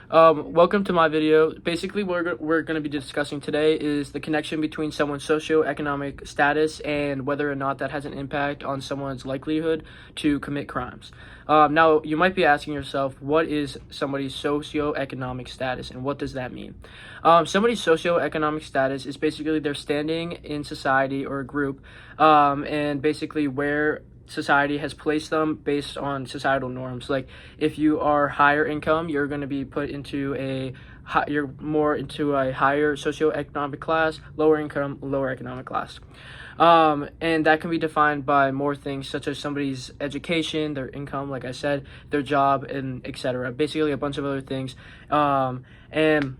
Welcome to my video. Basically, what we're going to be discussing today is the connection between someone's socioeconomic status and whether or not that has an impact on someone's likelihood to commit crimes. Now, you might be asking yourself, what is somebody's socioeconomic status and what does that mean? Somebody's socioeconomic status is basically their standing in society or a group, and basically where society has placed them based on societal norms. Like if you are higher income, you're going to be put into you're more into a higher socioeconomic class, lower income, lower economic class. And that can be defined by more things such as somebody's education, their income, like I said, their job, and etc. Basically a bunch of other things. And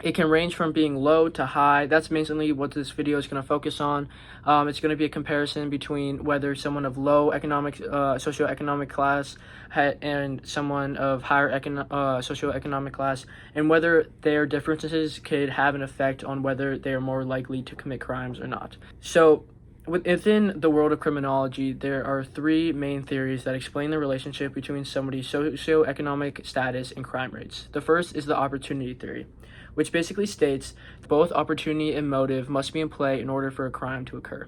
it can range from being low to high. That's mainly what this video is going to focus on. It's going to be a comparison between whether someone of low socioeconomic class and someone of higher socioeconomic class, and whether their differences could have an effect on whether they are more likely to commit crimes or not. So, within the world of criminology, there are three main theories that explain the relationship between somebody's socioeconomic status and crime rates. The first is the opportunity theory, which basically states both opportunity and motive must be in play in order for a crime to occur.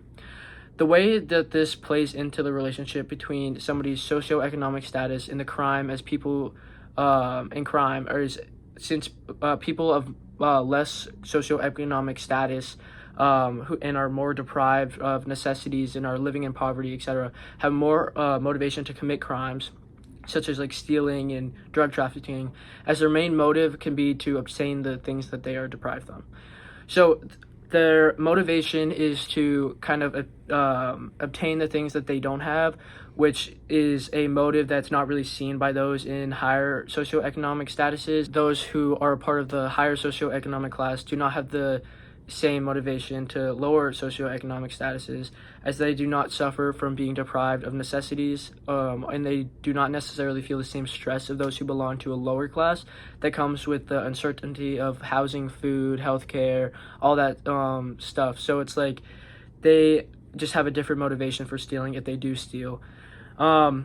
The way that this plays into the relationship between somebody's socioeconomic status and the crime as people in crime is since people of less socioeconomic status who and are more deprived of necessities and are living in poverty, etc., have more motivation to commit crimes, such as like stealing and drug trafficking, as their main motive can be to obtain the things that they are deprived of. So their motivation is to kind of obtain the things that they don't have, which is a motive that's not really seen by those in higher socioeconomic statuses. Those who are a part of the higher socioeconomic class do not have the same motivation to lower socioeconomic statuses, as they do not suffer from being deprived of necessities, and they do not necessarily feel the same stress of those who belong to a lower class that comes with the uncertainty of housing, food, healthcare, all that stuff. So it's like they just have a different motivation for stealing if they do steal. So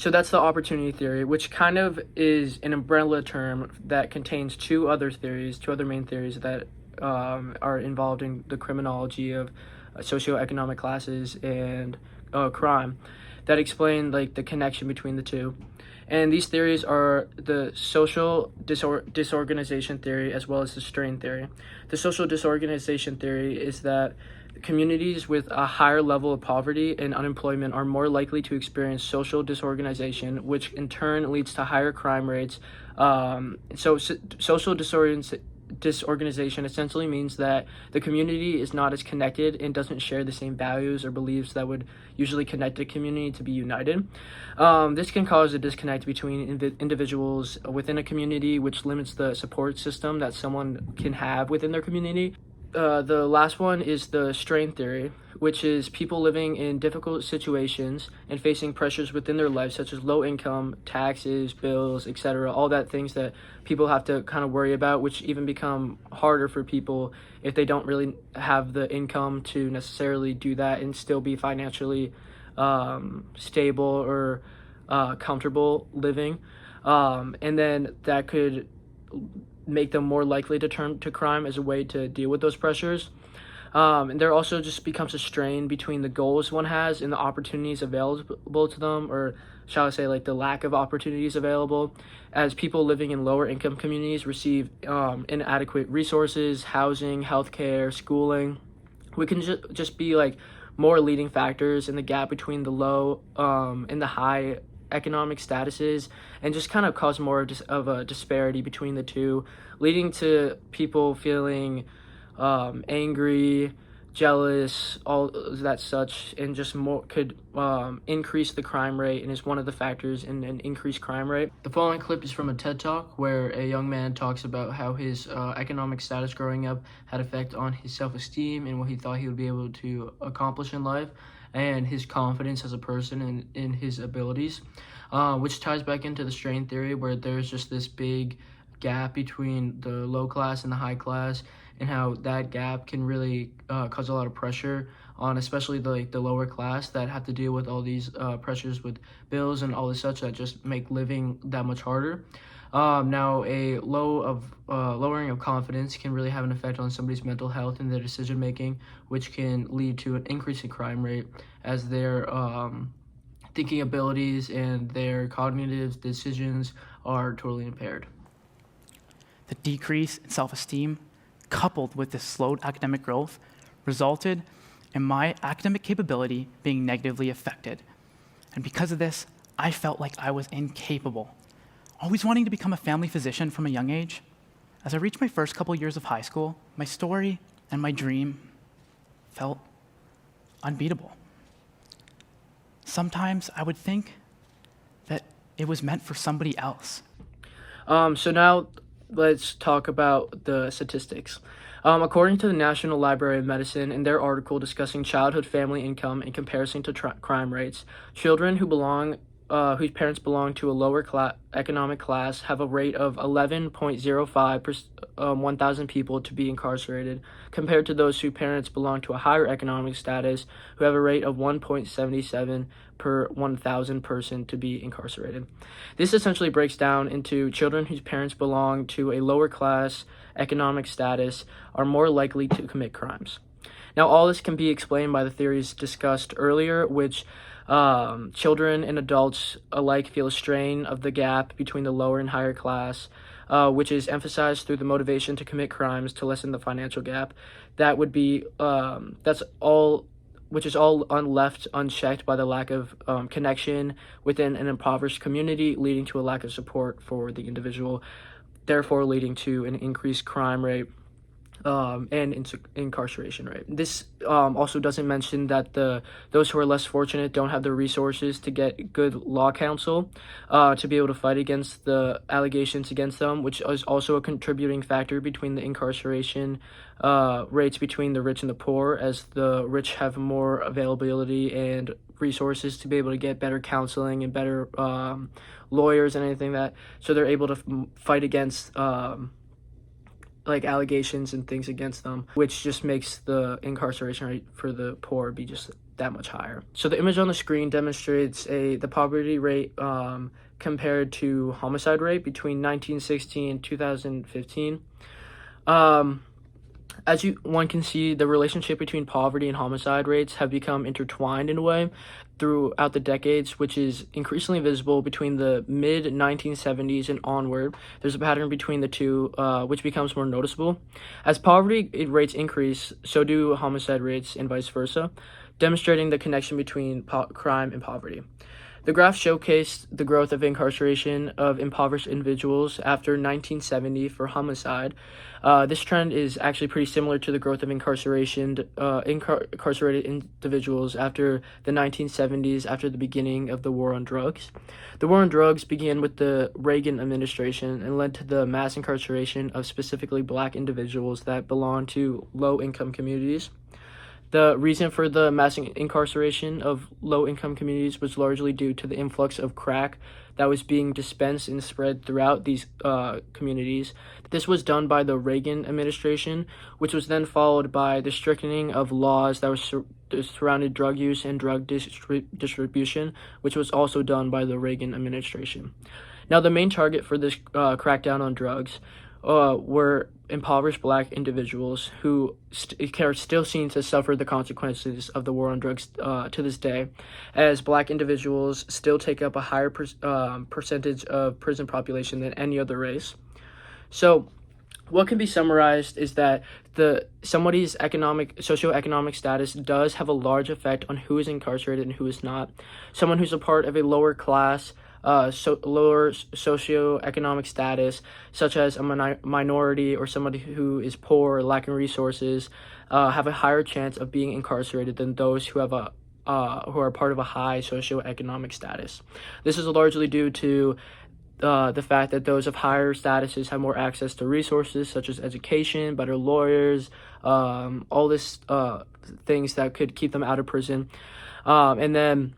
that's the opportunity theory, which kind of is an umbrella term that contains two other main theories that are involved in the criminology of socioeconomic classes and crime, that explain like the connection between the two. And these theories are the social disorganization theory as well as the strain theory. The social disorganization theory is that communities with a higher level of poverty and unemployment are more likely to experience social disorganization, which in turn leads to higher crime rates. Social disorganization essentially means that the community is not as connected and doesn't share the same values or beliefs that would usually connect the community to be united. This can cause a disconnect between individuals within a community, which limits the support system that someone can have within their community. The last one is the strain theory, which is people living in difficult situations and facing pressures within their life, such as low income, taxes, bills, etc., all that things that people have to kind of worry about, which even become harder for people if they don't really have the income to necessarily do that and still be financially stable or comfortable living. And then that could make them more likely to turn to crime as a way to deal with those pressures. And there also just becomes a strain between the goals one has and the opportunities available to them, or shall I say like the lack of opportunities available, as people living in lower income communities receive inadequate resources, housing, healthcare, schooling. We can just be like more leading factors in the gap between the low and the high economic statuses, and just kind of cause more of a disparity between the two, leading to people feeling angry, jealous, all that such, and just more could increase the crime rate, and is one of the factors in an increased crime rate. The following clip is from a TED Talk where a young man talks about how his economic status growing up had effect on his self-esteem and what he thought he would be able to accomplish in life, and his confidence as a person and in his abilities, which ties back into the strain theory, where there's just this big gap between the low class and the high class, and how that gap can really cause a lot of pressure on especially the lower class that have to deal with all these pressures with bills and all this such that just make living that much harder. Now, a lowering of confidence can really have an effect on somebody's mental health and their decision making, which can lead to an increase in crime rate as their thinking abilities and their cognitive decisions are totally impaired. The decrease in self-esteem, coupled with this slowed academic growth, resulted in my academic capability being negatively affected. And because of this, I felt like I was incapable. Always wanting to become a family physician from a young age, as I reached my first couple years of high school, my story and my dream felt unbeatable. Sometimes I would think that it was meant for somebody else. So now let's talk about the statistics. According to the National Library of Medicine, in their article discussing childhood family income in comparison to crime rates, children whose parents belong to a lower economic class have a rate of 11.05 per 1,000 people to be incarcerated, compared to those whose parents belong to a higher economic status, who have a rate of 1.77 per 1,000 person to be incarcerated. This essentially breaks down into children whose parents belong to a lower class economic status are more likely to commit crimes. Now, all this can be explained by the theories discussed earlier, which children and adults alike feel a strain of the gap between the lower and higher class, which is emphasized through the motivation to commit crimes to lessen the financial gap. That would be which is all left unchecked by the lack of connection within an impoverished community, leading to a lack of support for the individual, therefore leading to an increased crime rate and incarceration rate. This also doesn't mention that those who are less fortunate don't have the resources to get good law counsel to be able to fight against the allegations against them, which is also a contributing factor between the incarceration rates between the rich and the poor, as the rich have more availability and resources to be able to get better counseling and better lawyers and anything that, so they're able to fight against like allegations and things against them, which just makes the incarceration rate for the poor be just that much higher. So the image on the screen demonstrates the poverty rate compared to homicide rate between 1960 and 2015. As one can see, the relationship between poverty and homicide rates have become intertwined in a way throughout the decades, which is increasingly visible between the mid-1970s and onward. There's a pattern between the two, which becomes more noticeable. As poverty rates increase, so do homicide rates and vice versa, demonstrating the connection between crime and poverty. The graph showcased the growth of incarceration of impoverished individuals after 1970 for homicide. This trend is actually pretty similar to the growth of incarcerated individuals after the 1970s, after the beginning of the war on drugs. The war on drugs began with the Reagan administration and led to the mass incarceration of specifically Black individuals that belong to low-income communities. The reason for the mass incarceration of low-income communities was largely due to the influx of crack that was being dispensed and spread throughout these communities. This was done by the Reagan administration, which was then followed by the strengthening of laws that surrounded drug use and drug distribution, which was also done by the Reagan administration. Now, the main target for this crackdown on drugs were impoverished Black individuals who are still seen to suffer the consequences of the war on drugs to this day, as Black individuals still take up a higher percentage of prison population than any other race. So what can be summarized is that somebody's socioeconomic status does have a large effect on who is incarcerated and who is not. Someone who's a part of a lower class, lower socioeconomic status, such as a minority or somebody who is poor or lacking resources, have a higher chance of being incarcerated than those who have who are part of a high socioeconomic status. This is largely due to the fact that those of higher statuses have more access to resources such as education, better lawyers, all this things that could keep them out of prison, and then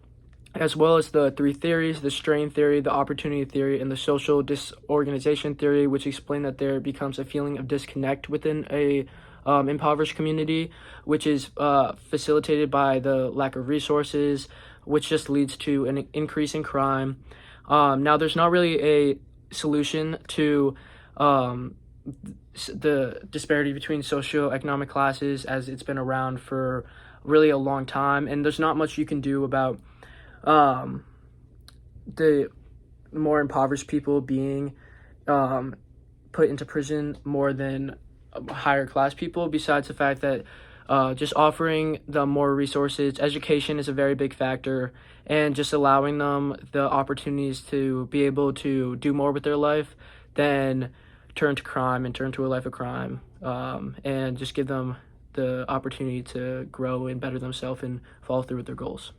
as well as the three theories, the strain theory, the opportunity theory, and the social disorganization theory, which explain that there becomes a feeling of disconnect within a impoverished community, which is facilitated by the lack of resources, which just leads to an increase in crime. Now, there's not really a solution to the disparity between socioeconomic classes, as it's been around for really a long time, and there's not much you can do about the more impoverished people being put into prison more than higher class people, besides the fact that just offering them more resources. Education is a very big factor, and just allowing them the opportunities to be able to do more with their life than turn to crime and turn to a life of crime, and just give them the opportunity to grow and better themselves and follow through with their goals.